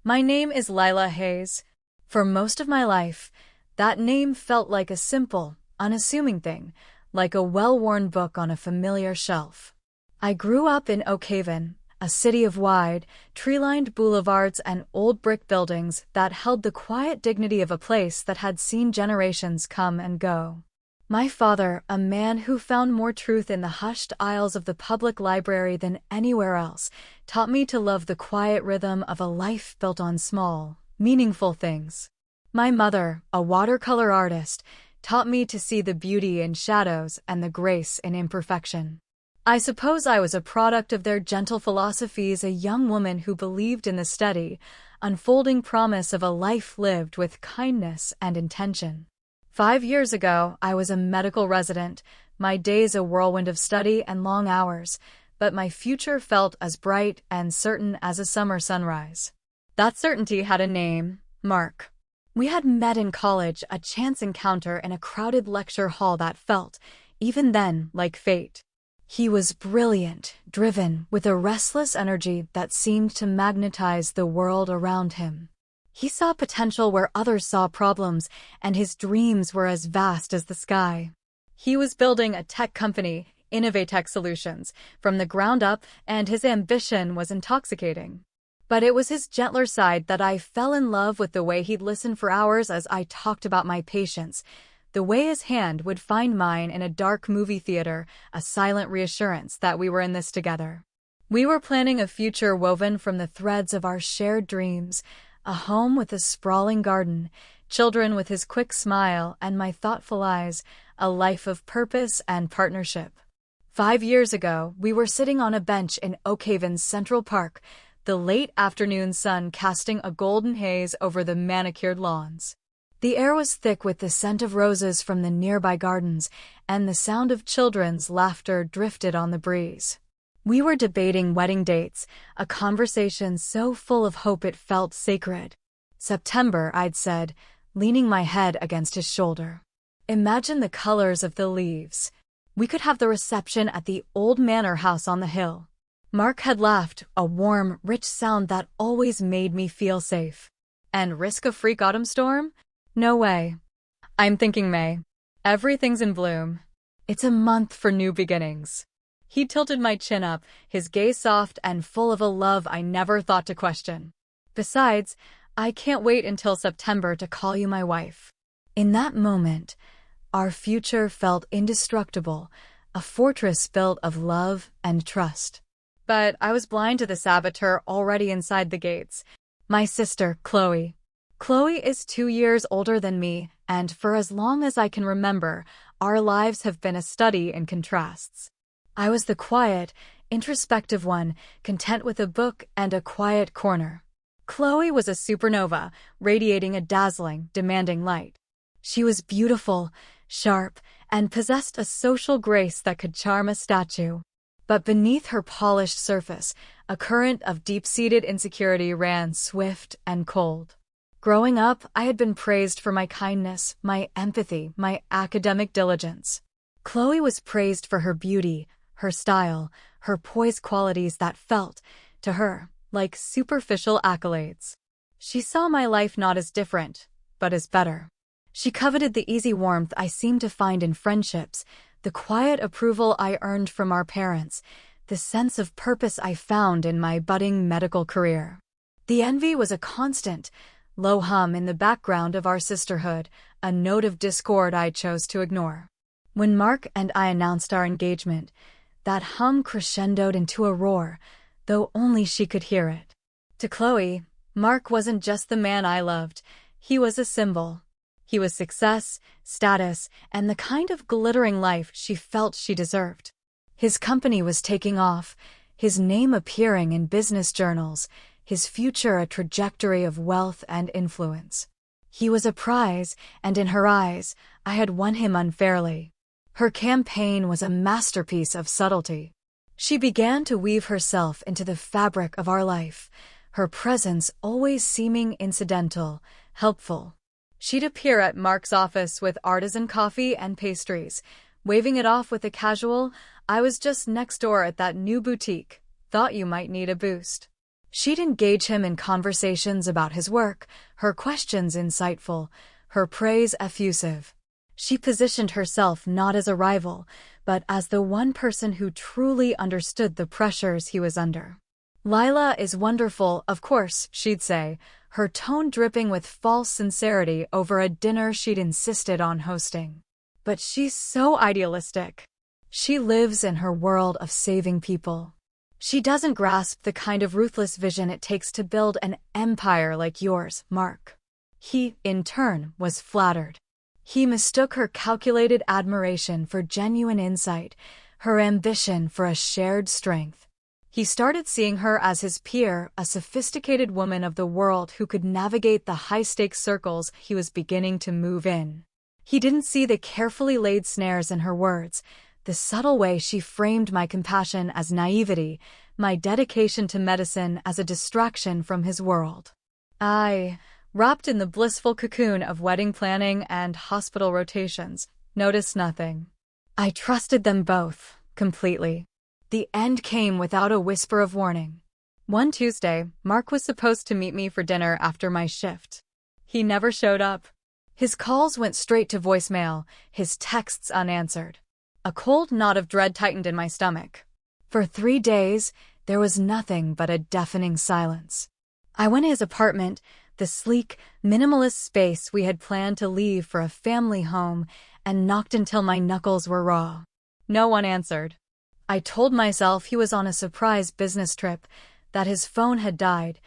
My name is Lila Hayes. For most of my life, that name felt like a simple, unassuming thing, like a well-worn book on a familiar shelf. I grew up in Oak Haven, a city of wide, tree-lined boulevards and old brick buildings that held the quiet dignity of a place that had seen generations come and go. My father, a man who found more truth in the hushed aisles of the public library than anywhere else, taught me to love the quiet rhythm of a life built on small, meaningful things. My mother, a watercolor artist, taught me to see the beauty in shadows and the grace in imperfection. I suppose I was a product of their gentle philosophies, a young woman who believed in the steady, unfolding promise of a life lived with kindness and intention. 5 years ago, I was a medical resident, my days a whirlwind of study and long hours, but my future felt as bright and certain as a summer sunrise. That certainty had a name, Mark. We had met in college, a chance encounter in a crowded lecture hall that felt, even then, like fate. He was brilliant, driven, with a restless energy that seemed to magnetize the world around him. He saw potential where others saw problems, and his dreams were as vast as the sky. He was building a tech company, Innovatech Solutions, from the ground up, and his ambition was intoxicating. But it was his gentler side that I fell in love with, the way he'd listen for hours as I talked about my patients, the way his hand would find mine in a dark movie theater, a silent reassurance that we were in this together. We were planning a future woven from the threads of our shared dreams, a home with a sprawling garden, children with his quick smile and my thoughtful eyes, a life of purpose and partnership. 5 years ago, we were sitting on a bench in Oak Haven's Central Park, the late afternoon sun casting a golden haze over the manicured lawns. The air was thick with the scent of roses from the nearby gardens, and the sound of children's laughter drifted on the breeze. We were debating wedding dates, a conversation so full of hope it felt sacred. September, I'd said, leaning my head against his shoulder. Imagine the colors of the leaves. We could have the reception at the old manor house on the hill. Mark had laughed, a warm, rich sound that always made me feel safe. And risk a freak autumn storm? No way. I'm thinking May. Everything's in bloom. It's a month for new beginnings. He tilted my chin up, his gaze soft and full of a love I never thought to question. Besides, I can't wait until September to call you my wife. In that moment, our future felt indestructible, a fortress built of love and trust. But I was blind to the saboteur already inside the gates. My sister, Chloe. Chloe is 2 years older than me, and for as long as I can remember, our lives have been a study in contrasts. I was the quiet, introspective one, content with a book and a quiet corner. Chloe was a supernova, radiating a dazzling, demanding light. She was beautiful, sharp, and possessed a social grace that could charm a statue. But beneath her polished surface, a current of deep-seated insecurity ran swift and cold. Growing up, I had been praised for my kindness, my empathy, my academic diligence. Chloe was praised for her beauty, her style, her poised qualities that felt, to her, like superficial accolades. She saw my life not as different, but as better. She coveted the easy warmth I seemed to find in friendships, the quiet approval I earned from our parents, the sense of purpose I found in my budding medical career. The envy was a constant, low hum in the background of our sisterhood, a note of discord I chose to ignore. When Mark and I announced our engagement, that hum crescendoed into a roar, though only she could hear it. To Chloe, Mark wasn't just the man I loved, he was a symbol. He was success, status, and the kind of glittering life she felt she deserved. His company was taking off, his name appearing in business journals, his future a trajectory of wealth and influence. He was a prize, and in her eyes, I had won him unfairly. Her campaign was a masterpiece of subtlety. She began to weave herself into the fabric of our life, her presence always seeming incidental, helpful. She'd appear at Mark's office with artisan coffee and pastries, waving it off with a casual, "I was just next door at that new boutique, thought you might need a boost." She'd engage him in conversations about his work, her questions insightful, her praise effusive. She positioned herself not as a rival, but as the one person who truly understood the pressures he was under. "Lila is wonderful, of course," she'd say, her tone dripping with false sincerity over a dinner she'd insisted on hosting. "But she's so idealistic. She lives in her world of saving people. She doesn't grasp the kind of ruthless vision it takes to build an empire like yours, Mark." He, in turn, was flattered. He mistook her calculated admiration for genuine insight, her ambition for a shared strength. He started seeing her as his peer, a sophisticated woman of the world who could navigate the high-stakes circles he was beginning to move in. He didn't see the carefully laid snares in her words, the subtle way she framed my compassion as naivety, my dedication to medicine as a distraction from his world. I, wrapped in the blissful cocoon of wedding planning and hospital rotations, noticed nothing. I trusted them both, completely. The end came without a whisper of warning. One Tuesday, Mark was supposed to meet me for dinner after my shift. He never showed up. His calls went straight to voicemail, his texts unanswered. A cold knot of dread tightened in my stomach. For 3 days, there was nothing but a deafening silence. I went to his apartment, the sleek, minimalist space we had planned to leave for a family home, and knocked until my knuckles were raw. No one answered. I told myself he was on a surprise business trip, that his phone had died,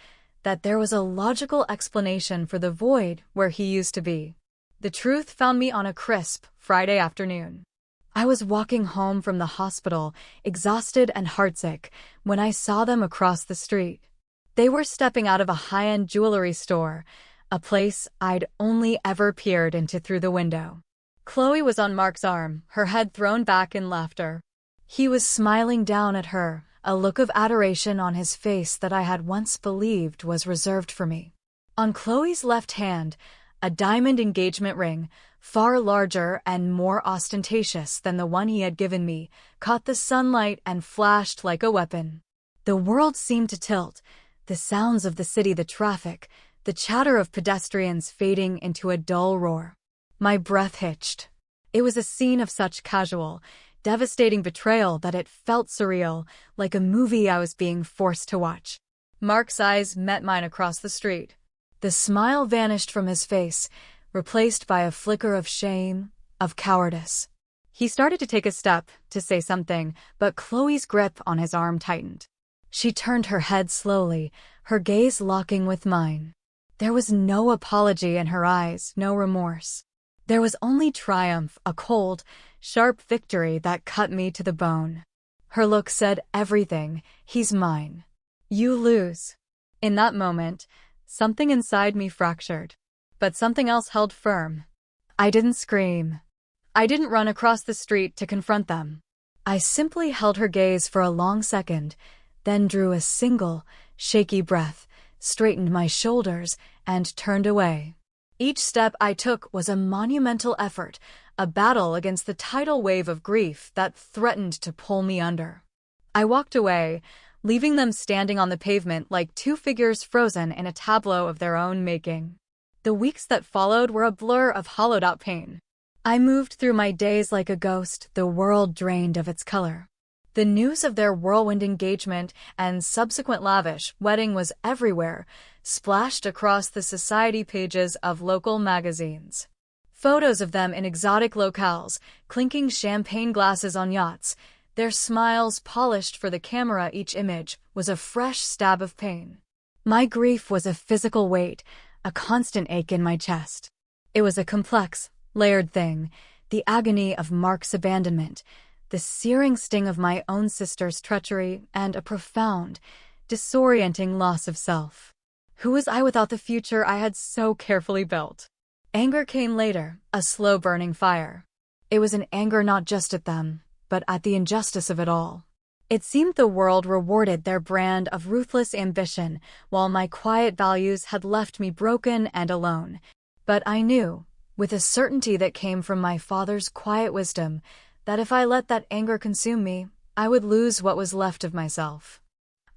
that there was a logical explanation for the void where he used to be. The truth found me on a crisp Friday afternoon. I was walking home from the hospital, exhausted and heartsick, when I saw them across the street. They were stepping out of a high-end jewelry store, a place I'd only ever peered into through the window. Chloe was on Mark's arm, her head thrown back in laughter. He was smiling down at her, a look of adoration on his face that I had once believed was reserved for me. On Chloe's left hand, a diamond engagement ring, far larger and more ostentatious than the one he had given me, caught the sunlight and flashed like a weapon. The world seemed to tilt, the sounds of the city, the traffic, the chatter of pedestrians fading into a dull roar. My breath hitched. It was a scene of such casual, devastating betrayal that it felt surreal, like a movie I was being forced to watch. Mark's eyes met mine across the street. The smile vanished from his face, replaced by a flicker of shame, of cowardice. He started to take a step, to say something, but Chloe's grip on his arm tightened. She turned her head slowly, her gaze locking with mine. There was no apology in her eyes, no remorse. There was only triumph, a cold, sharp victory that cut me to the bone. Her look said everything. He's mine. You lose. In that moment, something inside me fractured. But something else held firm. I didn't scream. I didn't run across the street to confront them. I simply held her gaze for a long second, then drew a single, shaky breath, straightened my shoulders, and turned away. Each step I took was a monumental effort, a battle against the tidal wave of grief that threatened to pull me under. I walked away, leaving them standing on the pavement like two figures frozen in a tableau of their own making. The weeks that followed were a blur of hollowed-out pain. I moved through my days like a ghost, the world drained of its color. The news of their whirlwind engagement and subsequent lavish wedding was everywhere, splashed across the society pages of local magazines. Photos of them in exotic locales, clinking champagne glasses on yachts, their smiles polished for the camera. Each image was a fresh stab of pain. My grief was a physical weight, a constant ache in my chest. It was a complex, layered thing, the agony of Mark's abandonment, the searing sting of my own sister's treachery, and a profound, disorienting loss of self. Who was I without the future I had so carefully built? Anger came later, a slow-burning fire. It was an anger not just at them, but at the injustice of it all. It seemed the world rewarded their brand of ruthless ambition, while my quiet values had left me broken and alone. But I knew, with a certainty that came from my father's quiet wisdom, that if I let that anger consume me, I would lose what was left of myself.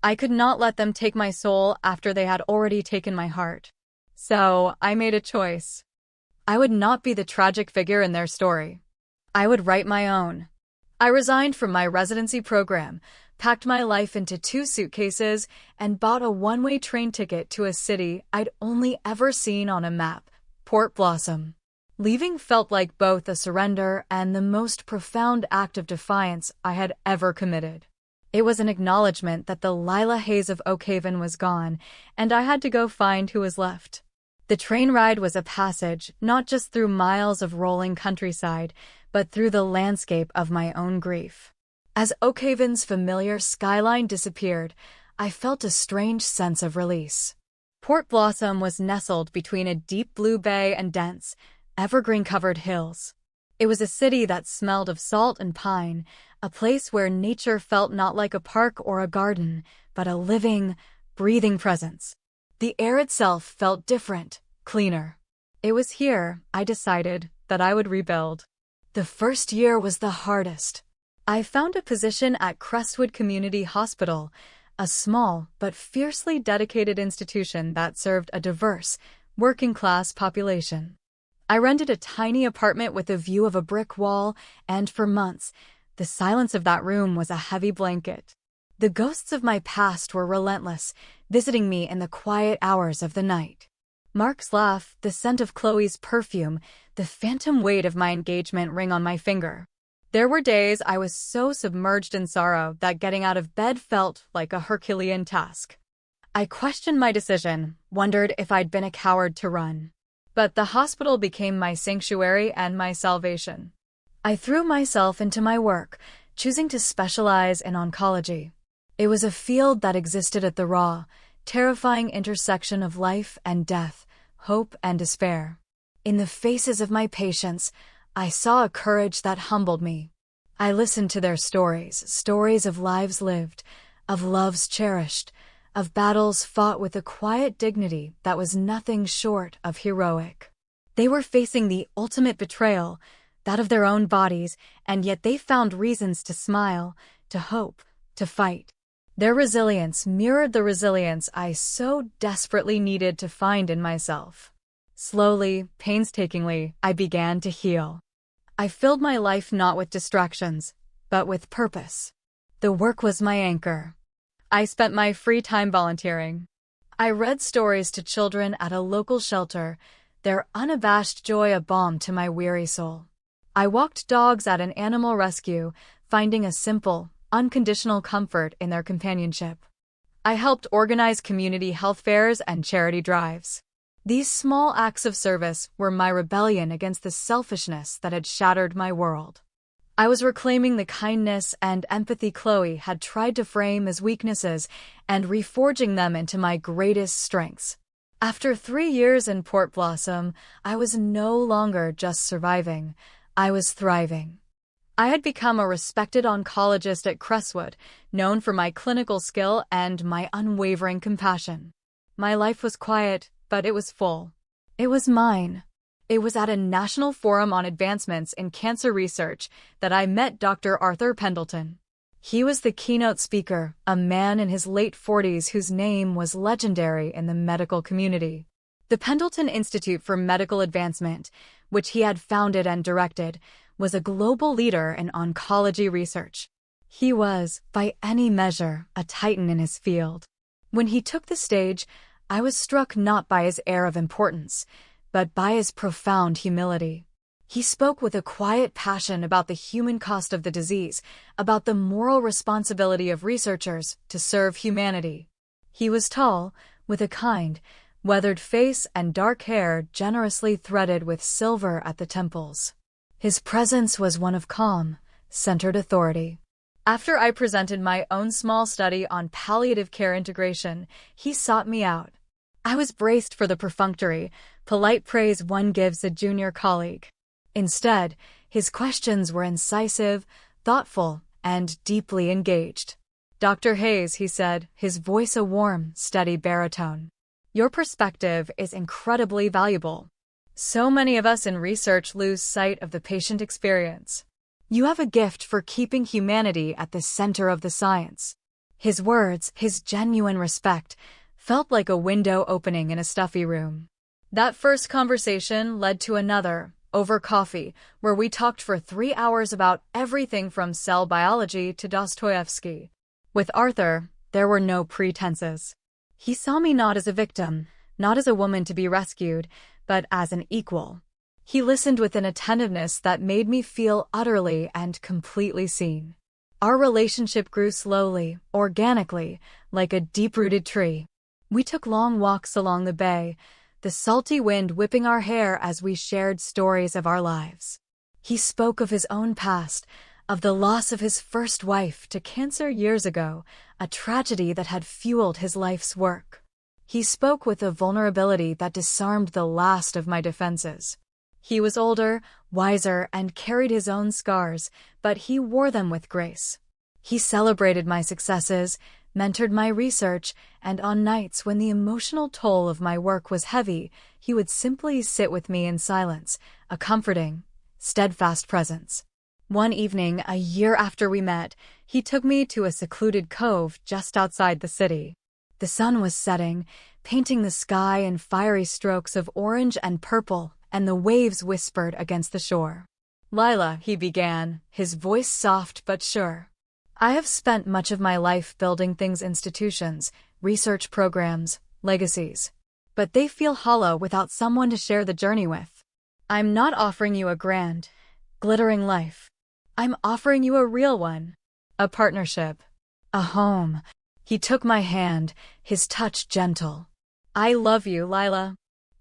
I could not let them take my soul after they had already taken my heart. So, I made a choice. I would not be the tragic figure in their story. I would write my own. I resigned from my residency program, packed my life into 2 suitcases, and bought a one-way train ticket to a city I'd only ever seen on a map, Port Blossom. Leaving felt like both a surrender and the most profound act of defiance I had ever committed. It was an acknowledgement that the Lila Hayes of Oakhaven was gone, and I had to go find who was left. The train ride was a passage, not just through miles of rolling countryside, but through the landscape of my own grief. As Oakhaven's familiar skyline disappeared, I felt a strange sense of release. Port Blossom was nestled between a deep blue bay and dense, evergreen-covered hills. It was a city that smelled of salt and pine, a place where nature felt not like a park or a garden, but a living, breathing presence. The air itself felt different, cleaner. It was here, I decided, that I would rebuild. The first year was the hardest. I found a position at Crestwood Community Hospital, a small but fiercely dedicated institution that served a diverse, working-class population. I rented a tiny apartment with a view of a brick wall, and for months, the silence of that room was a heavy blanket. The ghosts of my past were relentless, visiting me in the quiet hours of the night. Mark's laugh, the scent of Chloe's perfume, the phantom weight of my engagement ring on my finger. There were days I was so submerged in sorrow that getting out of bed felt like a Herculean task. I questioned my decision, wondered if I'd been a coward to run. But the hospital became my sanctuary and my salvation. I threw myself into my work, choosing to specialize in oncology. It was a field that existed at the raw, terrifying intersection of life and death, hope and despair. In the faces of my patients, I saw a courage that humbled me. I listened to their stories of lives lived, of loves cherished, of battles fought with a quiet dignity that was nothing short of heroic. They were facing the ultimate betrayal, that of their own bodies, and yet they found reasons to smile, to hope, to fight. Their resilience mirrored the resilience I so desperately needed to find in myself. Slowly, painstakingly, I began to heal. I filled my life not with distractions, but with purpose. The work was my anchor. I spent my free time volunteering. I read stories to children at a local shelter, their unabashed joy a balm to my weary soul. I walked dogs at an animal rescue, finding a simple, unconditional comfort in their companionship. I helped organize community health fairs and charity drives. These small acts of service were my rebellion against the selfishness that had shattered my world. I was reclaiming the kindness and empathy Chloe had tried to frame as weaknesses and reforging them into my greatest strengths. After 3 years in Port Blossom, I was no longer just surviving, I was thriving. I had become a respected oncologist at Crestwood, known for my clinical skill and my unwavering compassion. My life was quiet, but it was full. It was mine. It was at a National Forum on Advancements in Cancer Research that I met Dr. Arthur Pendleton. He was the keynote speaker, a man in his late 40s whose name was legendary in the medical community. The Pendleton Institute for Medical Advancement, which he had founded and directed, was a global leader in oncology research. He was, by any measure, a titan in his field. When he took the stage, I was struck not by his air of importance, but by his profound humility. He spoke with a quiet passion about the human cost of the disease, about the moral responsibility of researchers to serve humanity. He was tall, with a kind, weathered face and dark hair generously threaded with silver at the temples. His presence was one of calm, centered authority. After I presented my own small study on palliative care integration, he sought me out. I was braced for the perfunctory, polite praise one gives a junior colleague. Instead, his questions were incisive, thoughtful, and deeply engaged. "Dr. Hayes," he said, his voice a warm, steady baritone. "Your perspective is incredibly valuable. So many of us in research lose sight of the patient experience. You have a gift for keeping humanity at the center of the science. His words, his genuine respect, felt like a window opening in a stuffy room. That first conversation led to another, over coffee, where we talked for 3 hours about everything from cell biology to Dostoevsky. With Arthur, there were no pretenses. He saw me not as a victim, not as a woman to be rescued, but as an equal. He listened with an attentiveness that made me feel utterly and completely seen. Our relationship grew slowly, organically, like a deep-rooted tree. We took long walks along the bay, the salty wind whipping our hair as we shared stories of our lives. He spoke of his own past, of the loss of his first wife to cancer years ago, a tragedy that had fueled his life's work. He spoke with a vulnerability that disarmed the last of my defenses. He was older, wiser, and carried his own scars, but he wore them with grace. He celebrated my successes, mentored my research, and on nights when the emotional toll of my work was heavy, he would simply sit with me in silence, a comforting, steadfast presence. One evening, a year after we met, he took me to a secluded cove just outside the city. The sun was setting, painting the sky in fiery strokes of orange and purple, and the waves whispered against the shore. "Lila," he began, his voice soft but sure. "I have spent much of my life building things, institutions, research programs, legacies. But they feel hollow without someone to share the journey with. I'm not offering you a grand, glittering life. I'm offering you a real one. A partnership. A home." He took my hand, his touch gentle. "I love you, Lila.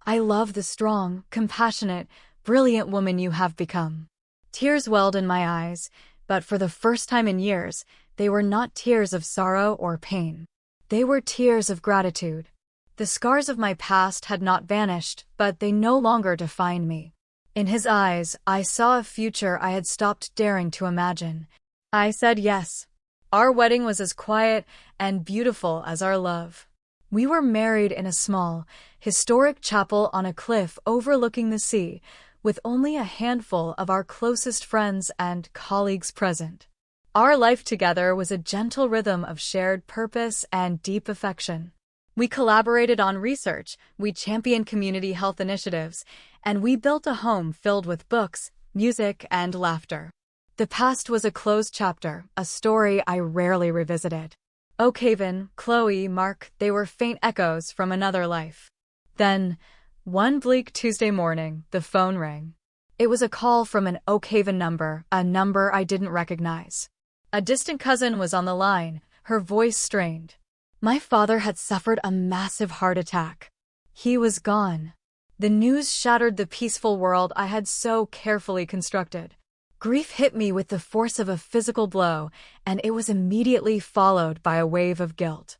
I love the strong, compassionate, brilliant woman you have become." Tears welled in my eyes, but for the first time in years, they were not tears of sorrow or pain. They were tears of gratitude. The scars of my past had not vanished, but they no longer defined me. In his eyes, I saw a future I had stopped daring to imagine. I said yes. Our wedding was as quiet and beautiful as our love. We were married in a small, historic chapel on a cliff overlooking the sea, with only a handful of our closest friends and colleagues present. Our life together was a gentle rhythm of shared purpose and deep affection. We collaborated on research, we championed community health initiatives, and we built a home filled with books, music, and laughter. The past was a closed chapter, a story I rarely revisited. Oakhaven, Chloe, Mark, they were faint echoes from another life. Then, one bleak Tuesday morning, the phone rang. It was a call from an Oakhaven number, a number I didn't recognize. A distant cousin was on the line, her voice strained. My father had suffered a massive heart attack. He was gone. The news shattered the peaceful world I had so carefully constructed. Grief hit me with the force of a physical blow, and it was immediately followed by a wave of guilt.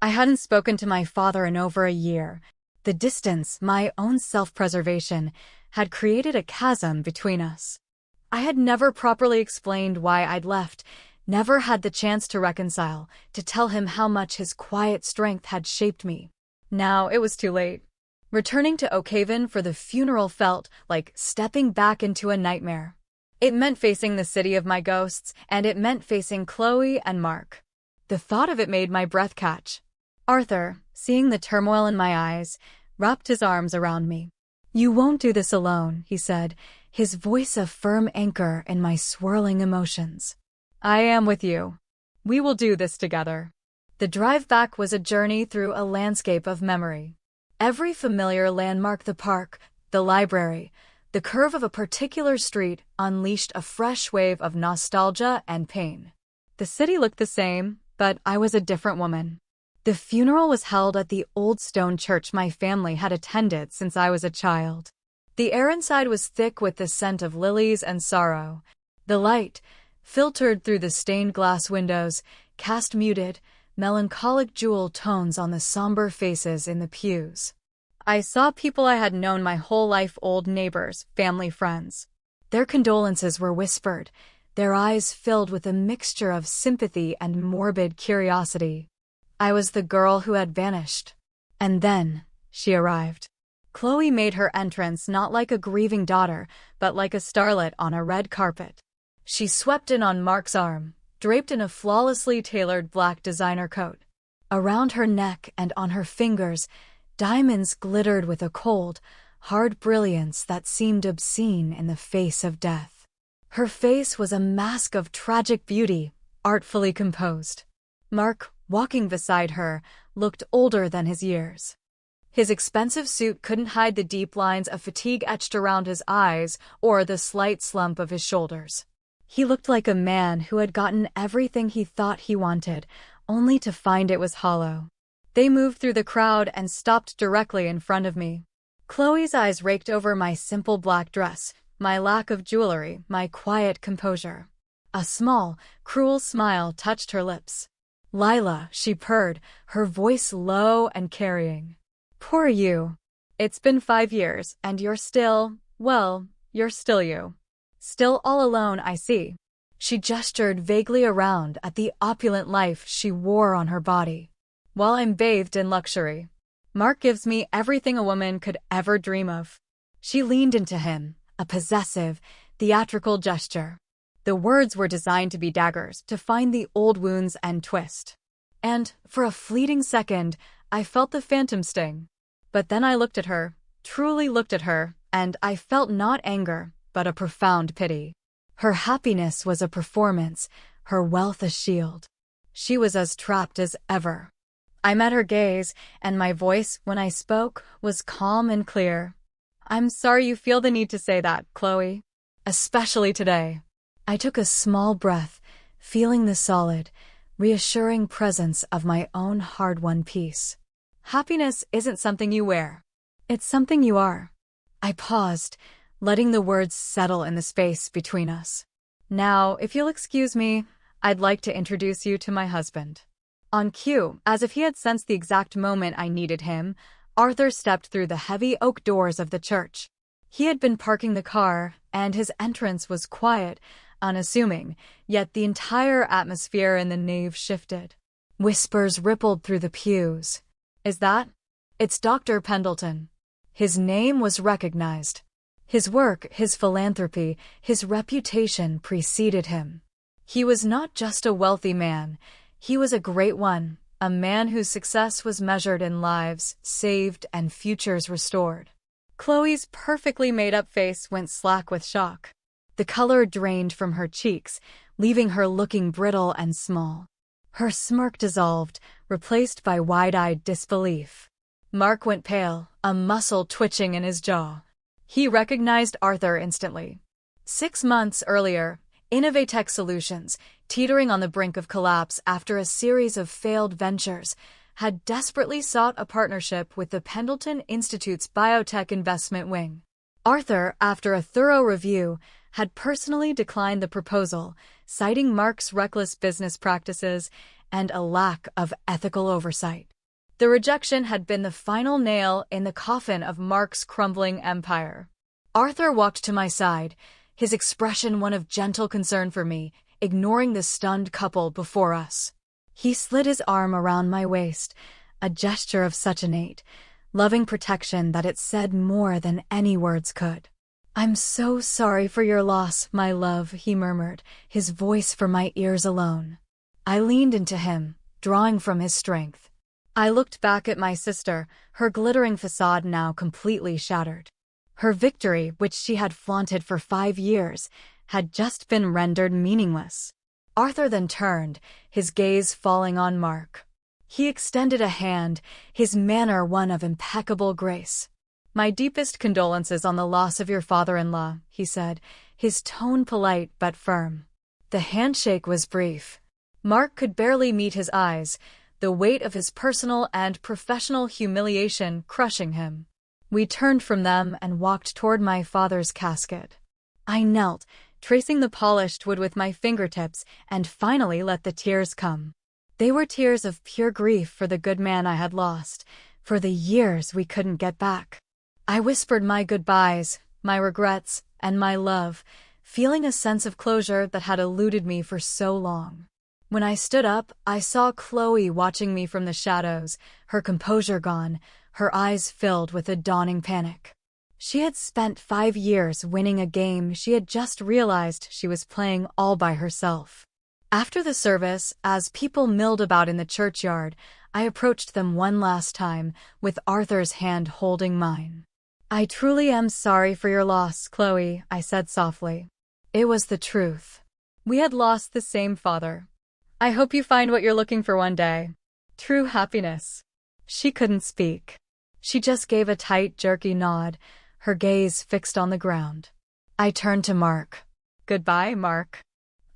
I hadn't spoken to my father in over a year. The distance, my own self-preservation, had created a chasm between us. I had never properly explained why I'd left, never had the chance to reconcile, to tell him how much his quiet strength had shaped me. Now it was too late. Returning to Oakhaven for the funeral felt like stepping back into a nightmare. It meant facing the city of my ghosts, and it meant facing Chloe and Mark. The thought of it made my breath catch. Arthur, seeing the turmoil in my eyes, wrapped his arms around me. "You won't do this alone," he said, his voice a firm anchor in my swirling emotions. "I am with you. We will do this together." The drive back was a journey through a landscape of memory. Every familiar landmark, the park, the library, the curve of a particular street unleashed a fresh wave of nostalgia and pain. The city looked the same, but I was a different woman. The funeral was held at the old stone church my family had attended since I was a child. The air inside was thick with the scent of lilies and sorrow. The light, filtered through the stained glass windows, cast muted, melancholic jewel tones on the somber faces in the pews. I saw people I had known my whole life, old neighbors, family friends. Their condolences were whispered, their eyes filled with a mixture of sympathy and morbid curiosity. I was the girl who had vanished. And then, she arrived. Chloe made her entrance not like a grieving daughter, but like a starlet on a red carpet. She swept in on Mark's arm, draped in a flawlessly tailored black designer coat. Around her neck and on her fingers, diamonds glittered with a cold, hard brilliance that seemed obscene in the face of death. Her face was a mask of tragic beauty, artfully composed. Mark, walking beside her, looked older than his years. His expensive suit couldn't hide the deep lines of fatigue etched around his eyes or the slight slump of his shoulders. He looked like a man who had gotten everything he thought he wanted, only to find it was hollow. They moved through the crowd and stopped directly in front of me. Chloe's eyes raked over my simple black dress, my lack of jewelry, my quiet composure. A small, cruel smile touched her lips. "Lila," she purred, her voice low and carrying. "Poor you. It's been 5 years, and you're still, well, you're still you. Still all alone, I see." She gestured vaguely around at the opulent life she wore on her body. "While I'm bathed in luxury. Mark gives me everything a woman could ever dream of." She leaned into him, a possessive, theatrical gesture. The words were designed to be daggers, to find the old wounds and twist. And, for a fleeting second, I felt the phantom sting. But then I looked at her, truly looked at her, and I felt not anger, but a profound pity. Her happiness was a performance, her wealth a shield. She was as trapped as ever. I met her gaze, and my voice, when I spoke, was calm and clear. "I'm sorry you feel the need to say that, Chloe. Especially today." I took a small breath, feeling the solid, reassuring presence of my own hard-won peace. "Happiness isn't something you wear. It's something you are." I paused, letting the words settle in the space between us. "Now, if you'll excuse me, I'd like to introduce you to my husband." On cue, as if he had sensed the exact moment I needed him, Arthur stepped through the heavy oak doors of the church. He had been parking the car, and his entrance was quiet, unassuming, yet the entire atmosphere in the nave shifted. Whispers rippled through the pews. "Is that? It's Dr. Pendleton." His name was recognized. His work, his philanthropy, his reputation preceded him. He was not just a wealthy man, he was a great one, a man whose success was measured in lives saved and futures restored. Chloe's perfectly made-up face went slack with shock. The color drained from her cheeks, leaving her looking brittle and small. Her smirk dissolved, replaced by wide-eyed disbelief. Mark went pale, a muscle twitching in his jaw. He recognized Arthur instantly. 6 months earlier, Innovatech Solutions, teetering on the brink of collapse after a series of failed ventures, had desperately sought a partnership with the Pendleton Institute's biotech investment wing. Arthur, after a thorough review, had personally declined the proposal, citing Mark's reckless business practices and a lack of ethical oversight. The rejection had been the final nail in the coffin of Mark's crumbling empire. Arthur walked to my side, his expression one of gentle concern for me, ignoring the stunned couple before us. He slid his arm around my waist, a gesture of such innate, loving protection that it said more than any words could. "I'm so sorry for your loss, my love," he murmured, his voice for my ears alone. I leaned into him, drawing from his strength. I looked back at my sister, her glittering facade now completely shattered. Her victory, which she had flaunted for 5 years, had just been rendered meaningless. Arthur then turned, his gaze falling on Mark. He extended a hand, his manner one of impeccable grace. "My deepest condolences on the loss of your father-in-law," he said, his tone polite but firm. The handshake was brief. Mark could barely meet his eyes, the weight of his personal and professional humiliation crushing him. We turned from them and walked toward my father's casket. I knelt, tracing the polished wood with my fingertips, and finally let the tears come. They were tears of pure grief for the good man I had lost, for the years we couldn't get back. I whispered my goodbyes, my regrets, and my love, feeling a sense of closure that had eluded me for so long. When I stood up, I saw Chloe watching me from the shadows, her composure gone, her eyes filled with a dawning panic. She had spent 5 years winning a game she had just realized she was playing all by herself. After the service, as people milled about in the churchyard, I approached them one last time, with Arthur's hand holding mine. "I truly am sorry for your loss, Chloe," I said softly. It was the truth. We had lost the same father. "I hope you find what you're looking for one day. True happiness." She couldn't speak. She just gave a tight, jerky nod, her gaze fixed on the ground. I turned to Mark. "Goodbye, Mark.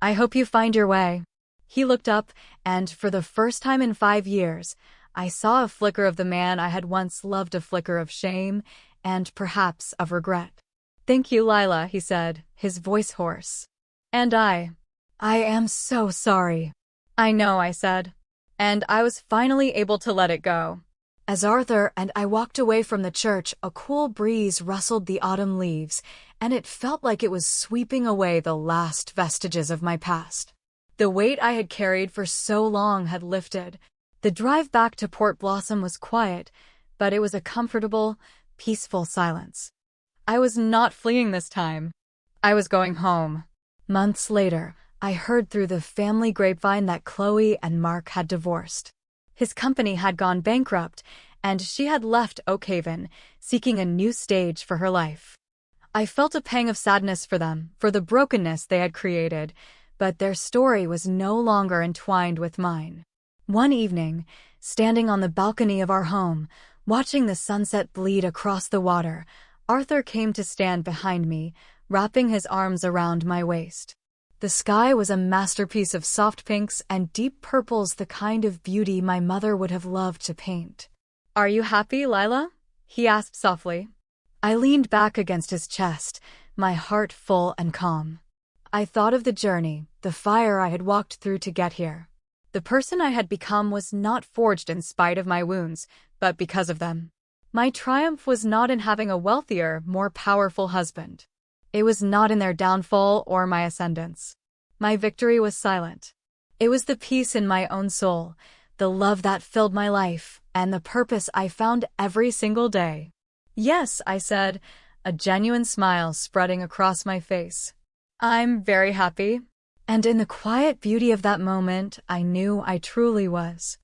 I hope you find your way." He looked up, and for the first time in 5 years, I saw a flicker of the man I had once loved, a flicker of shame and perhaps of regret. "Thank you, Lila," he said, his voice hoarse. "And I am so sorry." "I know," I said. And I was finally able to let it go. As Arthur and I walked away from the church, a cool breeze rustled the autumn leaves, and it felt like it was sweeping away the last vestiges of my past. The weight I had carried for so long had lifted. The drive back to Port Blossom was quiet, but it was a comfortable, peaceful silence. I was not fleeing this time. I was going home. Months later, I heard through the family grapevine that Chloe and Mark had divorced. His company had gone bankrupt, and she had left Oakhaven, seeking a new stage for her life. I felt a pang of sadness for them, for the brokenness they had created, but their story was no longer entwined with mine. One evening, standing on the balcony of our home, watching the sunset bleed across the water, Arthur came to stand behind me, wrapping his arms around my waist. The sky was a masterpiece of soft pinks and deep purples, the kind of beauty my mother would have loved to paint. "Are you happy, Lila?" he asked softly. I leaned back against his chest, my heart full and calm. I thought of the journey, the fire I had walked through to get here. The person I had become was not forged in spite of my wounds, but because of them. My triumph was not in having a wealthier, more powerful husband. It was not in their downfall or my ascendance. My victory was silent. It was the peace in my own soul, the love that filled my life, and the purpose I found every single day. "Yes," I said, a genuine smile spreading across my face. "I'm very happy." And in the quiet beauty of that moment, I knew I truly was.